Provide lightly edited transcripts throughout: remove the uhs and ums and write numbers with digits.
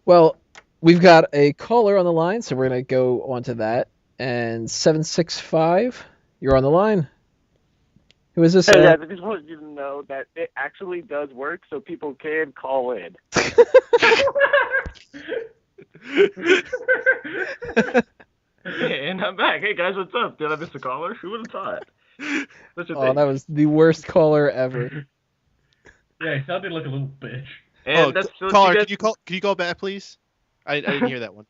Well, we've got a caller on the line, so we're going to go on to that. And 765, you're on the line. Who is this? Hey guys, I just wanted you to know that it actually does work, so people can call in. And I'm back. Hey guys, what's up? Did I miss a caller? Who would have thought? Such a Oh, thing. that was the worst caller ever. Yeah, he sounded like a little bitch. And that's what caller, you could you go back, please? I didn't hear that one.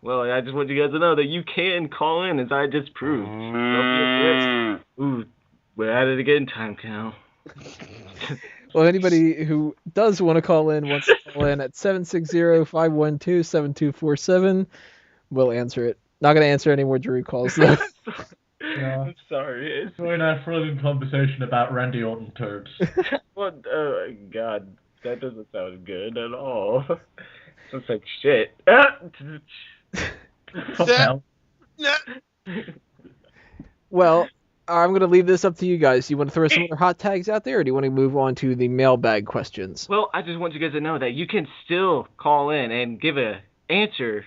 Well, I just want you guys to know that you can call in, as I just proved. Don't be a dick. Ooh, we're at it again, time count. Well, anybody who does want to call in wants to call in at 760-512-7247. We'll answer it. Not going to answer any more Drew calls, though. Yeah. I'm sorry. We're in a thrilling conversation about Randy Orton turds. What? Oh, God. That doesn't sound good at all. Sounds like shit. Fuck hell. Well, I'm going to leave this up to you guys. Do you want to throw some other hot tags out there, or do you want to move on to the mailbag questions? Well, I just want you guys to know that you can still call in and give an answer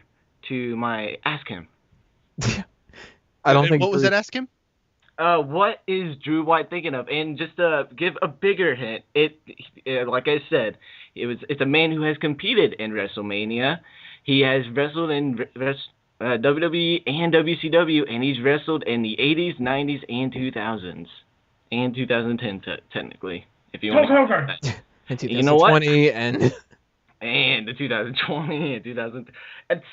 to my Ask Him. I don't think. What was that? Ask him. What is Drew White thinking of? And just to give a bigger hint, like I said, it's a man who has competed in WrestleMania. He has wrestled in WWE and WCW, and he's wrestled in the 80s, 90s, and 2000s, and 2010 technically, if you want. In 2020 You know what? and the 2020 and 2000. It's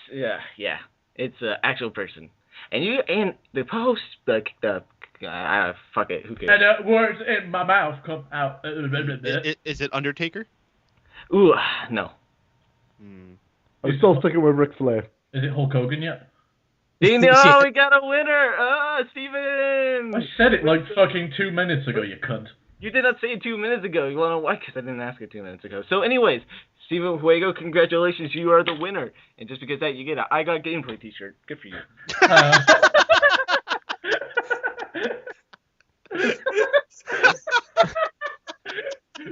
it's an actual person. And the post, like the fuck it, who cares? And words in my mouth come out. Is it Undertaker? Ooh, no. I'm still sticking with Ric Flair. Is it Hulk Hogan yet? Ding dong, oh, we got a winner! Steven! I said it like fucking 2 minutes ago, you cunt. You did not say it 2 minutes ago. You want to know why? Because I didn't ask it 2 minutes ago. So anyways, Steven Fuego, congratulations, you are the winner. And just because that, you get a I Got Gameplay t-shirt. Good for you.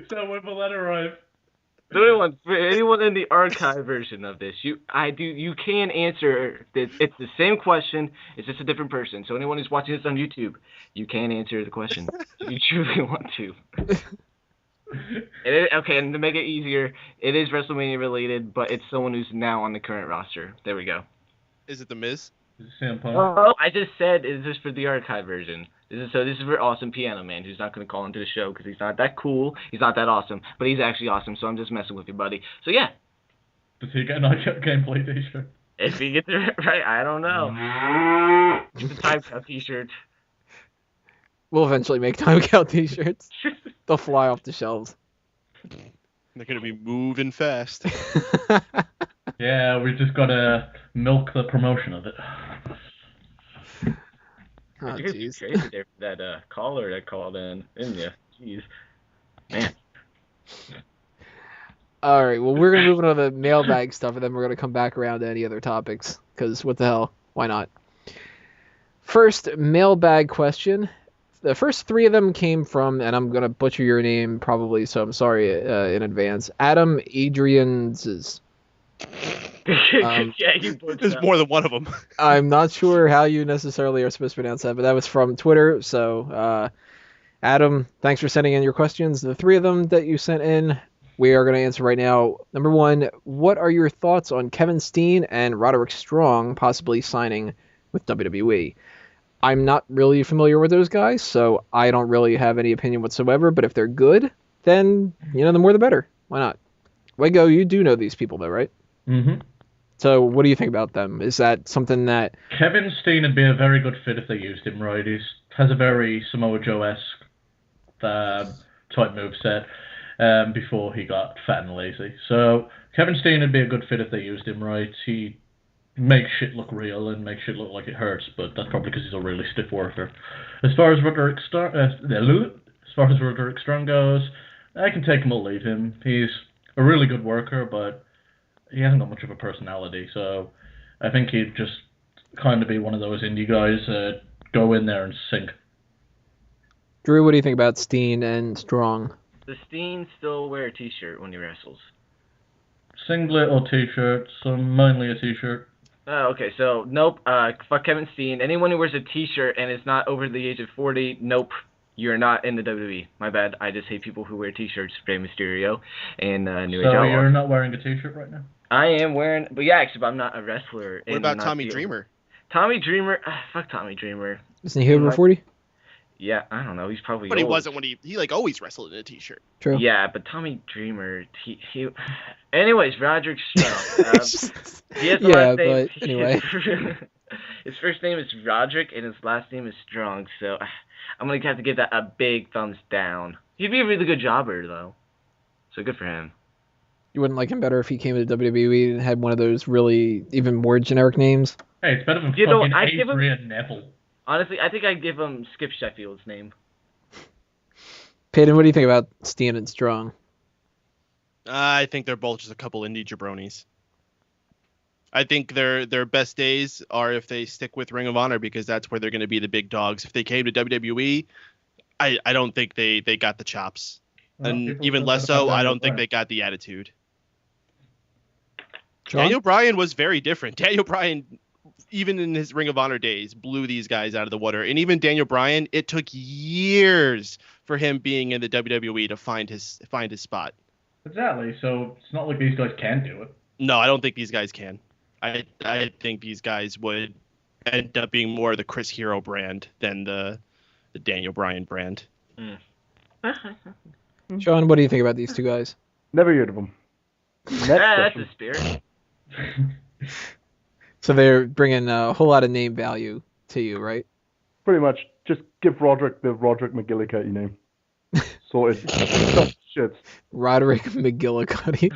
So when will that arrive? So for anyone in the archive version of this, you can answer this. It's the same question. It's just a different person. So anyone who's watching this on YouTube, you can answer the question if you truly want to. Okay, and to make it easier, it is WrestleMania related, but it's someone who's now on the current roster. There we go. Is it The Miz? Is it CM Punk? Oh, I just said, is this for the archive version? This is for Awesome Piano Man, who's not going to call into the show because he's not that cool, he's not that awesome, but he's actually awesome, so I'm just messing with you, buddy. So yeah. Does he get an I Got Gameplay t-shirt? If he gets it right, I don't know. It's a Time Count t-shirt. We'll eventually make Time Count t-shirts. They'll fly off the shelves. They're going to be moving fast. Yeah, we just got to milk the promotion of it. Oh, You're jeez. crazy there for that caller that called in, didn't you? Jeez. Man. All right, well, we're going to move on to the mailbag stuff, and then we're going to come back around to any other topics, because what the hell? Why not? First mailbag question. The first three of them came from, and I'm going to butcher your name probably, so I'm sorry in advance, Adam Adrian's. Yeah, you butchered There's that. more than one of them. I'm not sure how you necessarily are supposed to pronounce that, but that was from Twitter. So, Adam, thanks for sending in your questions. The three of them that you sent in, we are going to answer right now. Number one, what are your thoughts on Kevin Steen and Roderick Strong possibly signing with WWE? I'm not really familiar with those guys, so I don't really have any opinion whatsoever, but if they're good, then, the more the better. Why not? Wego, you do know these people, though, right? Mm-hmm. So what do you think about them? Is that something that... Kevin Steen would be a very good fit if they used him right. He has a very Samoa Joe-esque type moveset before he got fat and lazy. So Kevin Steen would be a good fit if they used him right. He makes shit look real and makes shit look like it hurts, but that's probably because he's a really stiff worker. As far as Roderick Strong goes, I can take him or leave him. He's a really good worker, but he hasn't got much of a personality, so I think he'd just kind of be one of those indie guys go in there and sink. Drew, what do you think about Steen and Strong? Does Steen still wear a t-shirt when he wrestles? Singlet or t-shirt, so mainly a t-shirt. Okay, so nope. Fuck Kevin Steen. Anyone who wears a T-shirt and is not over the age of 40, nope. You're not in the WWE. My bad. I just hate people who wear T-shirts. Rey Mysterio and New Age So Outlaw. you're not wearing a t-shirt right now? I am wearing, but yeah, actually, but I'm not a wrestler. What about Tommy Dreamer? Tommy Dreamer. Fuck Tommy Dreamer. Isn't he over 40? Yeah, I don't know. He's probably. But he old. wasn't when he like always wrestled in a t-shirt. True. Yeah, but Tommy Dreamer, he. Anyways, Roderick Strong. He has the Yeah, last name. but anyway. His first name is Roderick and his last name is Strong, so I'm gonna have to give that a big thumbs down. He'd be a really good jobber though, so good for him. You wouldn't like him better if he came to WWE and had one of those really even more generic names? Hey, it's better than You know, fucking I'd give him- Adrian Neville. Honestly, I think I'd give him Skip Sheffield's name. Peyton, what do you think about Steen and Strong? I think they're both just a couple indie jabronis. I think their best days are if they stick with Ring of Honor because that's where they're going to be the big dogs. If they came to WWE, I don't think they got the chops. Well, And people even said less that about so, I Daniel don't think Bryan. they got the attitude. John? Daniel Bryan was very different. Daniel Bryan, even in his Ring of Honor days, blew these guys out of the water. And even Daniel Bryan, it took years for him being in the WWE to find his spot. Exactly, so it's not like these guys can do it. No, I don't think these guys can. I think these guys would end up being more the Chris Hero brand than the Daniel Bryan brand. Sean, what do you think about these two guys? Never heard of them. Next That's question. the spirit. So they're bringing a whole lot of name value to you, right? Pretty much, just give Roderick the Roderick McGillicuddy name. Sorted. Shit. Roderick McGillicuddy.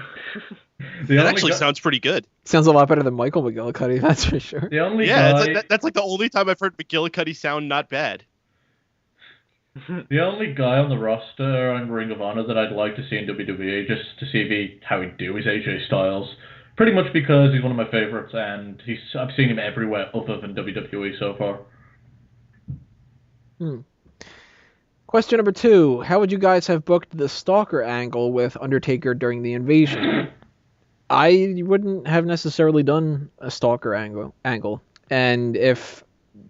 The That only actually guy- sounds pretty good. Sounds a lot better than Michael McGillicuddy, that's for sure. The only Yeah, guy, that's like the only time I've heard McGillicuddy sound not bad. the only guy on the roster on Ring of Honor that I'd like to see in WWE just to see how he'd do is AJ Styles. Pretty much because he's one of my favorites and I've seen him everywhere other than WWE so far. Question number 2. How would you guys have booked the Stalker angle with Undertaker during the invasion? I wouldn't have necessarily done a Stalker angle. And if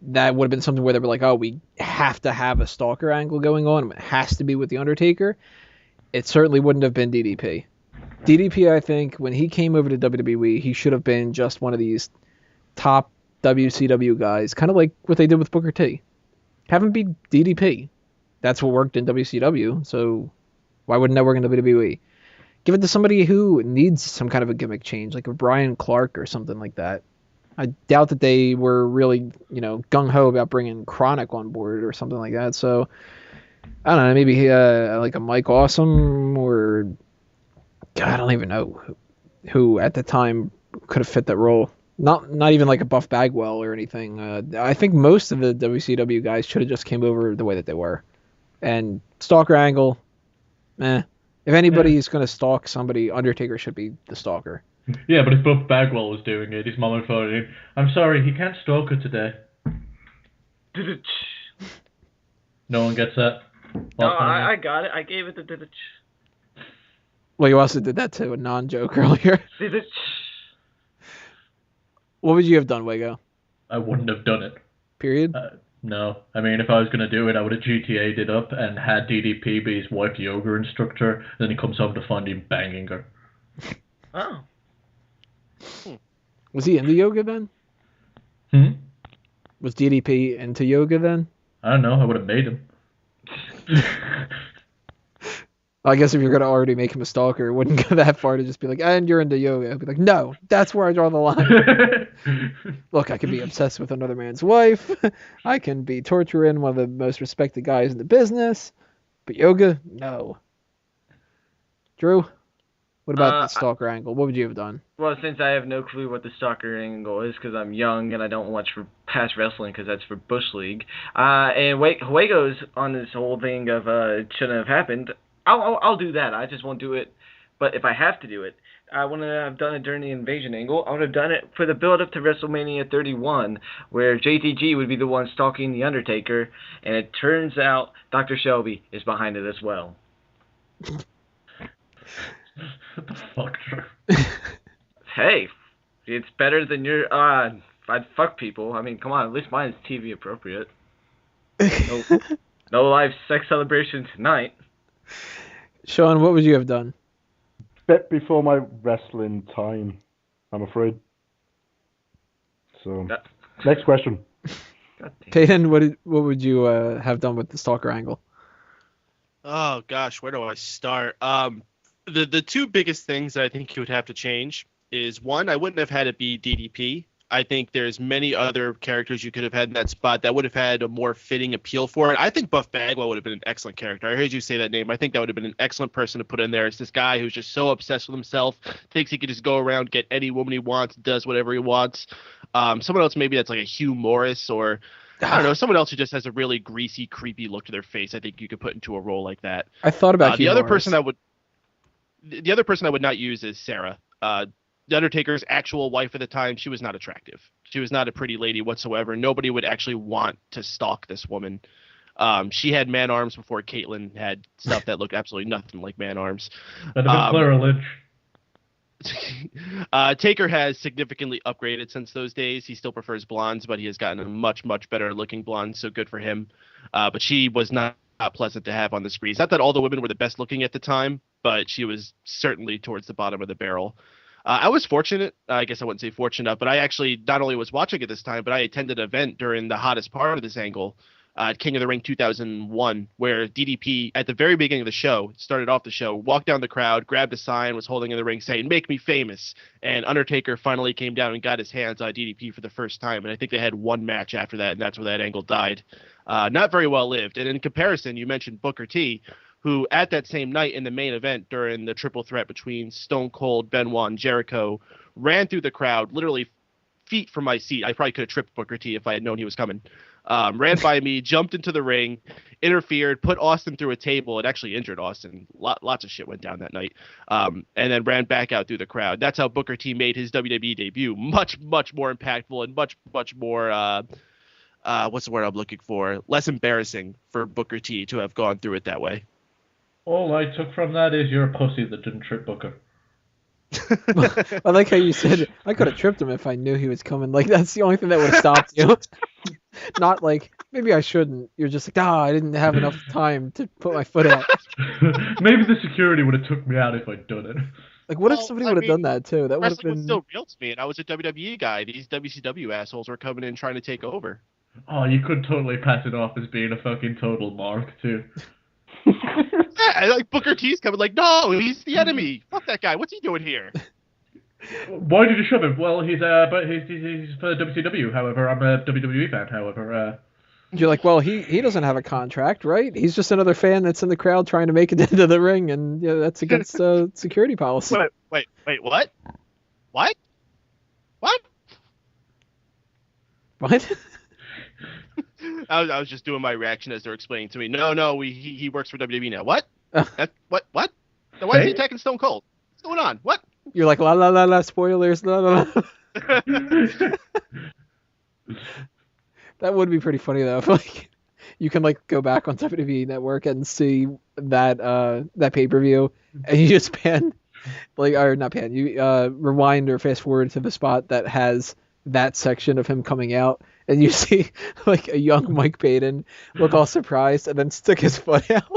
that would have been something where they were like, oh, we have to have a Stalker angle going on, it has to be with the Undertaker, it certainly wouldn't have been DDP. DDP, I think, when he came over to WWE, he should have been just one of these top WCW guys, kind of like what they did with Booker T. Have him be DDP. That's what worked in WCW, so why wouldn't that work in WWE? Give it to somebody who needs some kind of a gimmick change, like a Brian Clark or something like that. I doubt that they were really, gung-ho about bringing Chronic on board or something like that, so I don't know, maybe like a Mike Awesome or God, I don't even know who at the time could have fit that role. Not even like a Buff Bagwell or anything. I think most of the WCW guys should have just came over the way that they were. And Stalker angle, If anybody's going to stalk somebody, Undertaker should be the stalker. Yeah, but if Buff Bagwell was doing it, his mom would phone in. I'm sorry, he can't stalk her today. No one gets that? No, I got it. I gave it the Well, you also did that to a non-joke earlier. What would you have done, Wago? I wouldn't have done it. Period? No. I mean, if I was going to do it, I would have GTA'd it up and had DDP be his wife yoga instructor, and then he comes home to find him banging her. Oh. Was he into yoga then? Was DDP into yoga then? I don't know. I would have made him. I guess if you're going to already make him a stalker, it wouldn't go that far to just be like, and you're into yoga. I'd be like, no, that's where I draw the line. Look, I can be obsessed with another man's wife. I can be torturing one of the most respected guys in the business. But yoga? No. Drew? What about the stalker angle? What would you have done? Well, since I have no clue what the stalker angle is because I'm young and I don't watch for past wrestling because that's for Bush League, and Huego's on this whole thing of shouldn't have happened, I'll do that. I just won't do it. But if I have to do it, I wouldn't have done it during the invasion angle. I would have done it for the build-up to WrestleMania 31, where JTG would be the one stalking The Undertaker, and it turns out Dr. Shelby is behind it as well. What the fuck, Drew? Hey, it's better than your I'd fuck people. I mean, come on, at least mine is TV appropriate. No, no live sex celebration tonight. Sean, what would you have done? Bit before my wrestling time, I'm afraid. So, next question. God damn. Peyton, what would you have done with the stalker angle? Oh gosh, where do I start? The two biggest things that I think you would have to change is one, I wouldn't have had it be DDP. I think there's many other characters you could have had in that spot that would have had a more fitting appeal for it. I think Buff Bagwell would have been an excellent character. I heard you say that name. I think that would have been an excellent person to put in there. It's this guy who's just so obsessed with himself, thinks he could just go around, get any woman he wants, does whatever he wants. Someone else maybe that's like a Hugh Morris or I don't know, someone else who just has a really greasy, creepy look to their face. I think you could put into a role like that. I thought about the other person I would not use is Sarah. The Undertaker's actual wife at the time, she was not attractive. She was not a pretty lady whatsoever. Nobody would actually want to stalk this woman. She had man arms before Caitlyn had stuff that looked absolutely nothing like man arms. Better than Clara Lynch. Taker has significantly upgraded since those days. He still prefers blondes, but he has gotten a much, much better looking blonde, so good for him. But she was not pleasant to have on the screen. It's not that all the women were the best looking at the time, but she was certainly towards the bottom of the barrel. I was fortunate. I guess I wouldn't say fortunate, but I actually not only was watching it this time, but I attended an event during the hottest part of this angle, King of the Ring 2001, where DDP, at the very beginning of the show, started off the show, walked down the crowd, grabbed a sign, was holding in the ring saying, "Make me famous." And Undertaker finally came down and got his hands on DDP for the first time. And I think they had one match after that, and that's where that angle died. Not very well lived. And in comparison, you mentioned Booker T, who at that same night in the main event during the triple threat between Stone Cold, Benoit, and Jericho, ran through the crowd, literally feet from my seat. I probably could have tripped Booker T if I had known he was coming. Ran by me, jumped into the ring, interfered, put Austin through a table. It actually injured Austin. Lots of shit went down that night. And then ran back out through the crowd. That's how Booker T made his WWE debut. Much, much more impactful and much, much more, what's the word I'm looking for? Less embarrassing for Booker T to have gone through it that way. All I took from that is you're a pussy that didn't trip Booker. I like how you said, I could have tripped him if I knew he was coming. Like, that's the only thing that would have stopped you. Not like, maybe I shouldn't. You're just like, I didn't have enough time to put my foot out. Maybe the security would have took me out if I'd done it. Like, what if somebody would have done that, too? That would have Wrestling been... was still real to me, and I was a WWE guy. These WCW assholes were coming in trying to take over. Oh, you could totally pass it off as being a fucking total mark, too. Yeah, like Booker T's coming like, no, he's the enemy. Fuck that guy. What's he doing here? Why did you shove him? Well, he's for WCW. However, I'm a WWE fan. However, You're like, well, he doesn't have a contract, right? He's just another fan that's in the crowd trying to make it into the ring, and yeah, that's against security policy. Wait, what? What? What? I was just doing my reaction as they're explaining to me. No, he works for WWE now. What? What? Then why is he attacking Stone Cold? What's going on? What? You're like, la la la la, spoilers, la la la. That would be pretty funny though. If, like, you can like go back on WWE Network and see that pay-per-view, and you just rewind or fast forward to the spot that has that section of him coming out, and you see like a young Mike Payton look all surprised and then stick his foot out.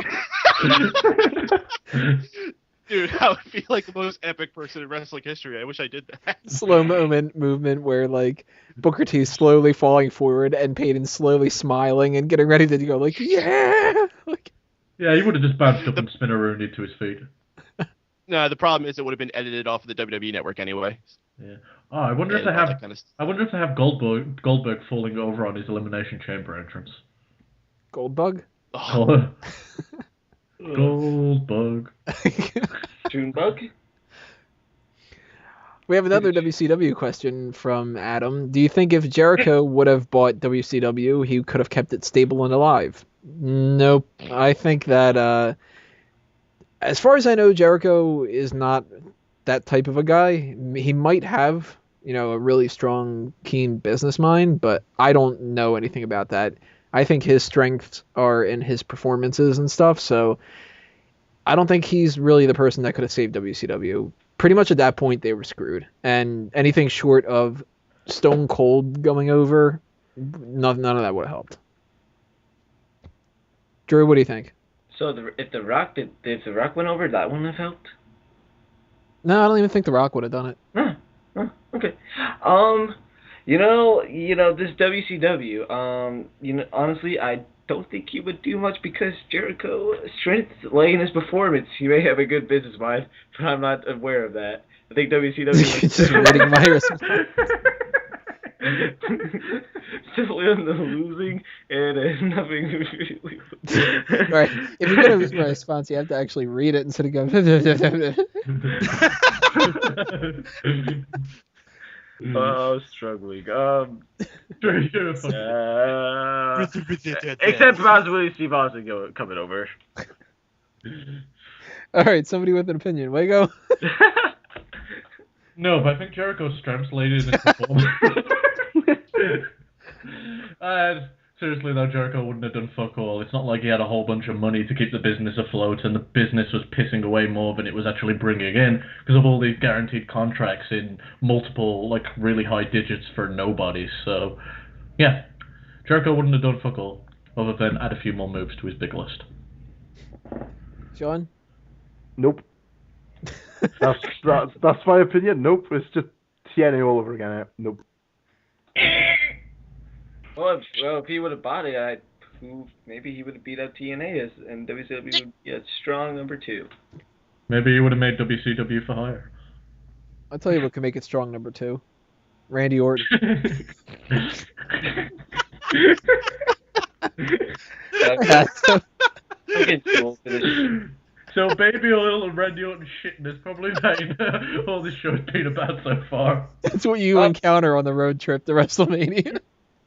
Dude, I would feel like the most epic person in wrestling history. I wish I did that. Slow movement where like Booker T slowly falling forward and Payton slowly smiling and getting ready to go like, yeah. Like, yeah, he would have just bounced up and spin around into his feet. No, the problem is it would have been edited off of the WWE Network anyway. Yeah. Oh, I wonder if they have Goldberg falling over on his Elimination Chamber entrance. Goldbug? Oh. Goldbug. Junebug? We have another WCW question from Adam. Do you think if Jericho would have bought WCW, he could have kept it stable and alive? Nope. I think that, as far as I know, Jericho is not that type of a guy. He might have, a really strong, keen business mind, but I don't know anything about that. I think his strengths are in his performances and stuff, so I don't think he's really the person that could have saved WCW. pretty much at that point they were screwed. And anything short of Stone Cold going over, none of that would have helped. Drew, what do you think? So if the Rock went over, that wouldn't have helped. No, I don't even think The Rock would have done it. Okay. This WCW. Honestly, I don't think he would do much because Jericho's strength lay in his performance. He may have a good business mind, but I'm not aware of that. I think WCW is Just reading my response. simply on the losing and nothing really. Right. If you're gonna read my response, you have to actually read it instead of going. Oh, I'm struggling. Except possibly Steve Austin coming over. All right, somebody with an opinion. Wago. No, but I think Jericho's strengths laid in his performance. Seriously though, Jericho wouldn't have done fuck all. It's not like he had a whole bunch of money to keep the business afloat, and the business was pissing away more than it was actually bringing in because of all these guaranteed contracts in multiple, like, really high digits for nobody. So, yeah, Jericho wouldn't have done fuck all, other than add a few more moves to his big list. Sean? Nope. That's my opinion. Nope. It's just TNA all over again. Nope. Well, if he would have bought it, maybe he would have beat out TNA and WCW would be a strong number 2. Maybe he would have made WCW for hire. I'll tell you what could make it strong number 2. Randy Orton. So baby oil and Randy Orton shitting is probably made all this show's been about so far. That's what you encounter on the road trip to WrestleMania.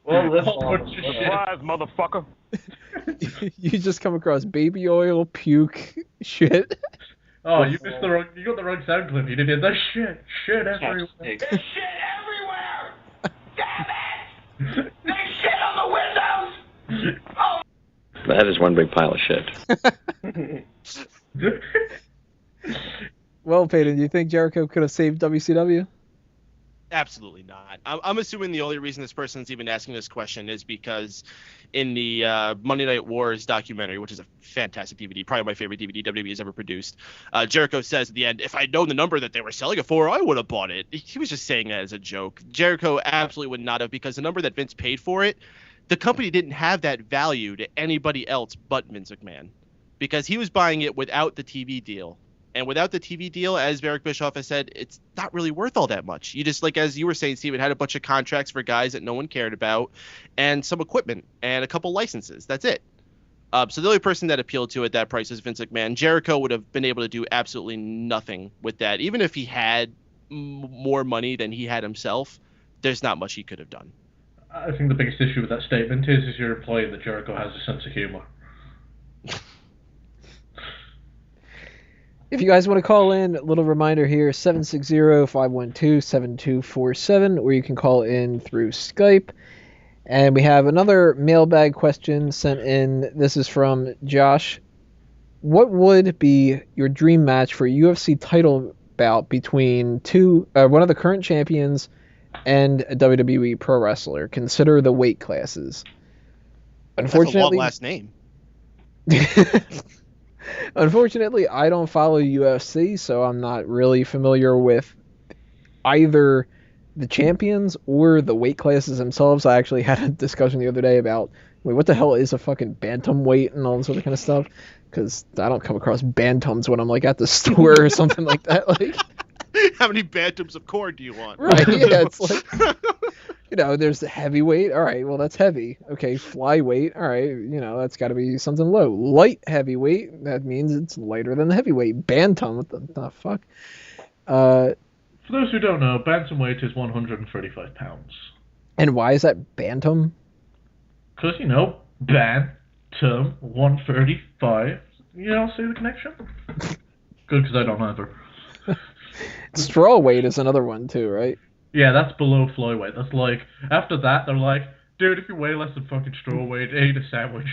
Well, surprise, motherfucker. You just come across baby oil, puke, shit. Oh, you got the wrong sound clip. You didn't hear that shit everywhere. There's shit everywhere. Damn it! There's shit on the windows. Oh. That is one big pile of shit. Well, Peyton, do you think Jericho could have saved WCW? Absolutely not. I'm assuming the only reason this person's even asking this question is because in the Monday Night Wars documentary, which is a fantastic DVD, probably my favorite DVD WWE has ever produced, Jericho says at the end, if I'd known the number that they were selling it for, I would have bought it. He was just saying that as a joke. Jericho absolutely would not have, because the number that Vince paid for it, the company didn't have that value to anybody else but Vince McMahon, because he was buying it without the TV deal. And without the TV deal, as Eric Bischoff has said, it's not really worth all that much. You just, like as you were saying, Steven, had a bunch of contracts for guys that no one cared about, and some equipment and a couple licenses. That's it. So the only person that appealed to at that price is Vince McMahon. Jericho would have been able to do absolutely nothing with that. Even if he had more money than he had himself, there's not much he could have done. I think the biggest issue with that statement is you're implying that Jericho has a sense of humor. If you guys want to call in, a little reminder here, 760-512-7247, or you can call in through Skype. And we have another mailbag question sent in. This is from Josh. What would be your dream match for a UFC title bout between one of the current champions and a WWE pro wrestler? Consider the weight classes. Unfortunately, that's a long last name. Unfortunately, I don't follow UFC, so I'm not really familiar with either the champions or the weight classes themselves. I actually had a discussion the other day about, what the hell is a fucking bantamweight and all this other kind of stuff? Because I don't come across bantams when I'm like at the store or something like that. Like, how many bantams of corn do you want? Right? Yeah, it's like, there's the heavyweight. All right, well that's heavy. Okay, flyweight. All right, that's got to be something low. Light heavyweight. That means it's lighter than the heavyweight. Bantam. What the fuck? For those who don't know, bantamweight is 135 pounds. And why is that bantam? Because, bantam, 135. You don't see the connection? Good, because I don't either. Straw weight is another one too, right? Yeah, that's below flyweight. That's like, after that, they're like, dude, if you weigh less than fucking straw weight, eat a sandwich.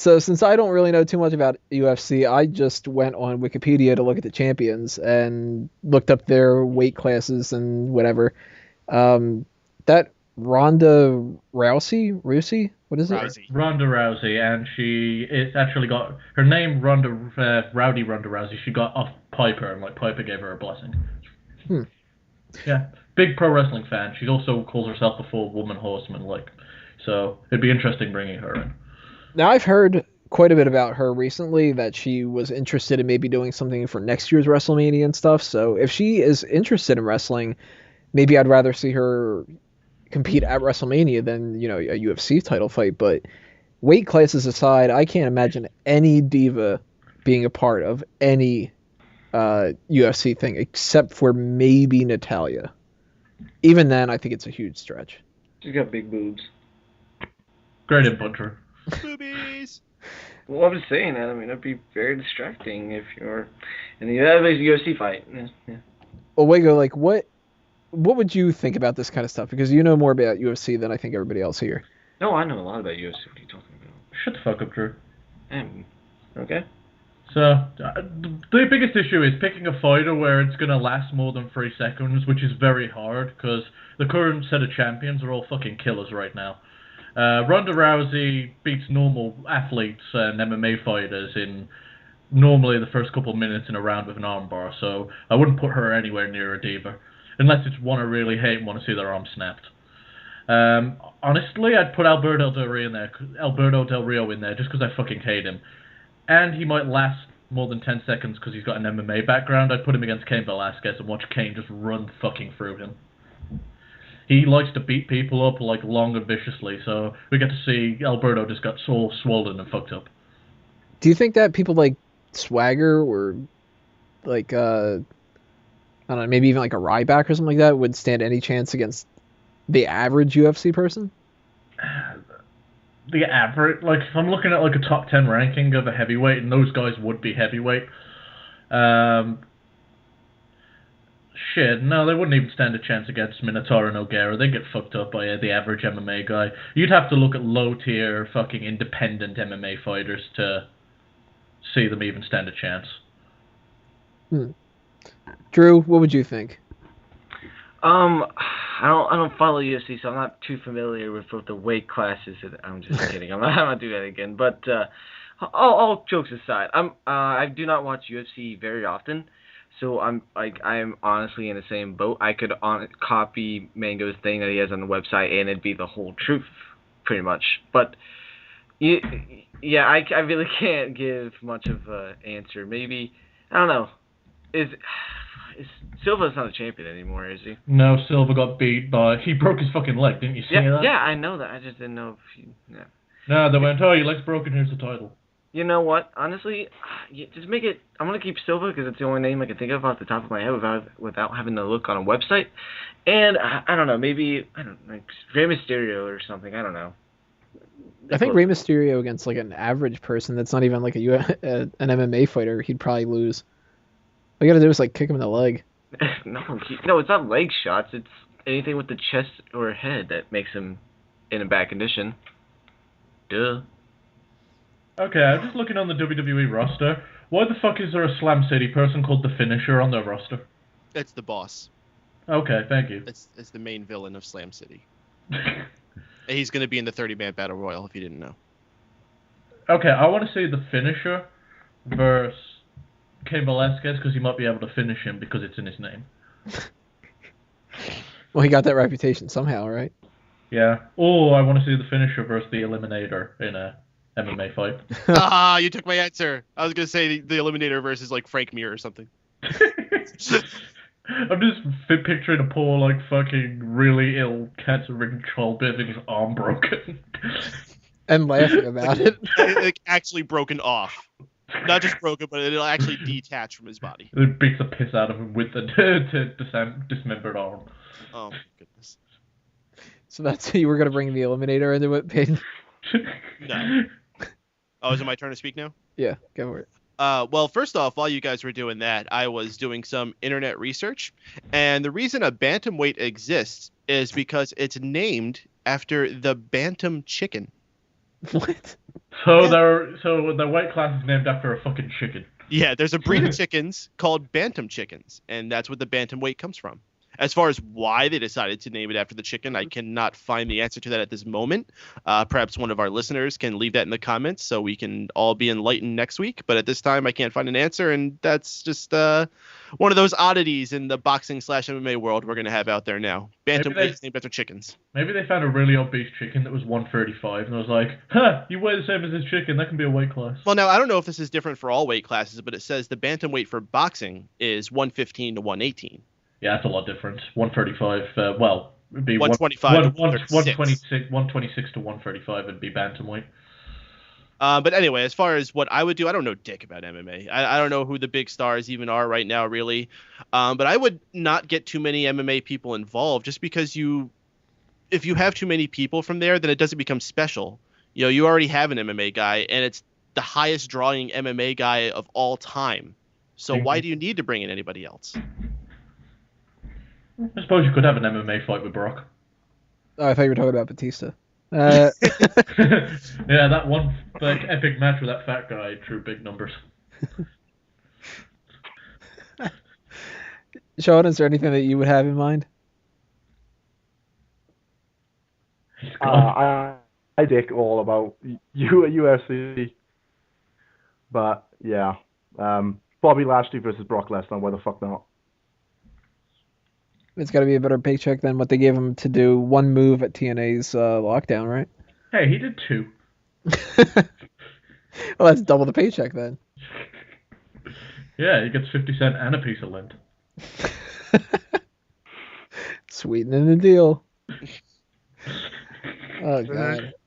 So since I don't really know too much about UFC, I just went on Wikipedia to look at the champions and looked up their weight classes and whatever. That Ronda Rousey, what is it? Rousey. Ronda Rousey, and it's actually got her name Rowdy Ronda Rousey. She got off Piper, and like Piper gave her a blessing. Yeah, big pro wrestling fan. She also calls herself the full woman horseman, so it'd be interesting bringing her in. Now I've heard quite a bit about her recently that she was interested in maybe doing something for next year's WrestleMania and stuff. So if she is interested in wrestling, maybe I'd rather see her compete at WrestleMania than, a UFC title fight. But weight classes aside, I can't imagine any diva being a part of any UFC thing except for maybe Natalya. Even then, I think it's a huge stretch. She's got big boobs. Great input, Drew. Boobies. Well, I'm just saying that. I mean, it'd be very distracting if you're in the UFC fight. Yeah. Well, Wago, what would you think about this kind of stuff? Because you know more about UFC than I think everybody else here. No, I know a lot about UFC. What are you talking about? Shut the fuck up, Drew. Okay. So, the biggest issue is picking a fighter where it's going to last more than 3 seconds, which is very hard, because the current set of champions are all fucking killers right now. Ronda Rousey beats normal athletes and MMA fighters in normally the first couple of minutes in a round with an armbar, so I wouldn't put her anywhere near a diva, unless it's one I really hate and want to see their arm snapped. Honestly, I'd put Alberto Del Rio in there just because I fucking hate him. And he might last more than 10 seconds because he's got an MMA background. I'd put him against Cain Velasquez and watch Cain just run fucking through him. He likes to beat people up long and viciously, so we get to see Alberto just got so swollen and fucked up. Do you think that people like Swagger or I don't know, maybe even like a Ryback or something like that would stand any chance against the average UFC person? The average, if I'm looking at a top 10 ranking of a heavyweight, and those guys would be heavyweight, no, they wouldn't even stand a chance against Minotaur and Nogueira. They get fucked up by the average MMA guy. You'd have to look at low-tier fucking independent MMA fighters to see them even stand a chance. Drew, what would you think? I don't follow UFC, so I'm not too familiar with the weight classes. I'm just kidding. I'm not doing that again. But all jokes aside, I do not watch UFC very often, so I'm honestly in the same boat. I could copy Mango's thing that he has on the website, and it'd be the whole truth, pretty much. But yeah, I really can't give much of an answer. Maybe, I don't know. Silva's not a champion anymore, is he? No, Silva got beat he broke his fucking leg, didn't you see that? Yeah, I know that. I just didn't know if yeah. No, they went, your leg's broken, here's the title. You know what? Honestly, just make it. I'm gonna keep Silva because it's the only name I can think of off the top of my head without having to look on a website. And I don't know, maybe Rey Mysterio or something. I don't know. I think Rey Mysterio against an average person that's not even an MMA fighter, he'd probably lose. All you gotta do is kick him in the leg. No, it's not leg shots. It's anything with the chest or head that makes him in a bad condition. Duh. Okay, I'm just looking on the WWE roster. Why the fuck is there a Slam City person called The Finisher on their roster? It's the boss. Okay, thank you. It's the main villain of Slam City. He's going to be in the 30-man Battle Royal, if you didn't know. Okay, I want to see The Finisher versus Cain Velasquez because he might be able to finish him because it's in his name. Well, he got that reputation somehow, right? Yeah. Oh, I want to see The Finisher versus the Eliminator in a MMA fight. You took my answer. I was going to say the Eliminator versus Frank Mir or something. I'm just picturing a poor, fucking really ill, cancer-ridden child having his arm broken. And laughing about it. Actually broken off. Not just broken, but it'll actually detach from his body. It beats the piss out of him with the dismembered arm. Oh, my goodness. So that's who you were going to bring the Eliminator into it, Peyton? No. Oh, is it my turn to speak now? Yeah, go for it. Well, first off, while you guys were doing that, I was doing some internet research, and the reason a bantamweight exists is because it's named after the bantam chicken. What? So the weight class is named after a fucking chicken. Yeah, there's a breed of chickens called bantam chickens, and that's what the bantamweight comes from. As far as why they decided to name it after the chicken, I cannot find the answer to that at this moment. Perhaps one of our listeners can leave that in the comments so we can all be enlightened next week. But at this time, I can't find an answer, and that's just one of those oddities in the boxing/MMA world we're going to have out there now. Bantamweights named after chickens. Maybe they found a really obese chicken that was 135, and I was like, huh, you weigh the same as this chicken, that can be a weight class. Well, now, I don't know if this is different for all weight classes, but it says the bantamweight for boxing is 115 to 118. Yeah, that's a lot different. 135, well, it'd be 125 to 126 to 135 would be bantamweight. But anyway, as far as what I would do, I don't know dick about MMA. I don't know who the big stars even are right now, really. But I would not get too many MMA people involved, just because if you have too many people from there, then it doesn't become special. You know, you already have an MMA guy, and it's the highest drawing MMA guy of all time. So why do you need to bring in anybody else? I suppose you could have an MMA fight with Brock. Oh, I thought you were talking about Batista. Yeah, that one epic match with that fat guy drew big numbers. Sean, is there anything that you would have in mind? I dick all about UFC, but yeah, Bobby Lashley versus Brock Lesnar. Why the fuck not? It's got to be a better paycheck than what they gave him to do one move at TNA's lockdown, right? Hey, he did 2. Well, that's double the paycheck then. Yeah, he gets 50 cents and a piece of lint. Sweetening the deal. Oh, God.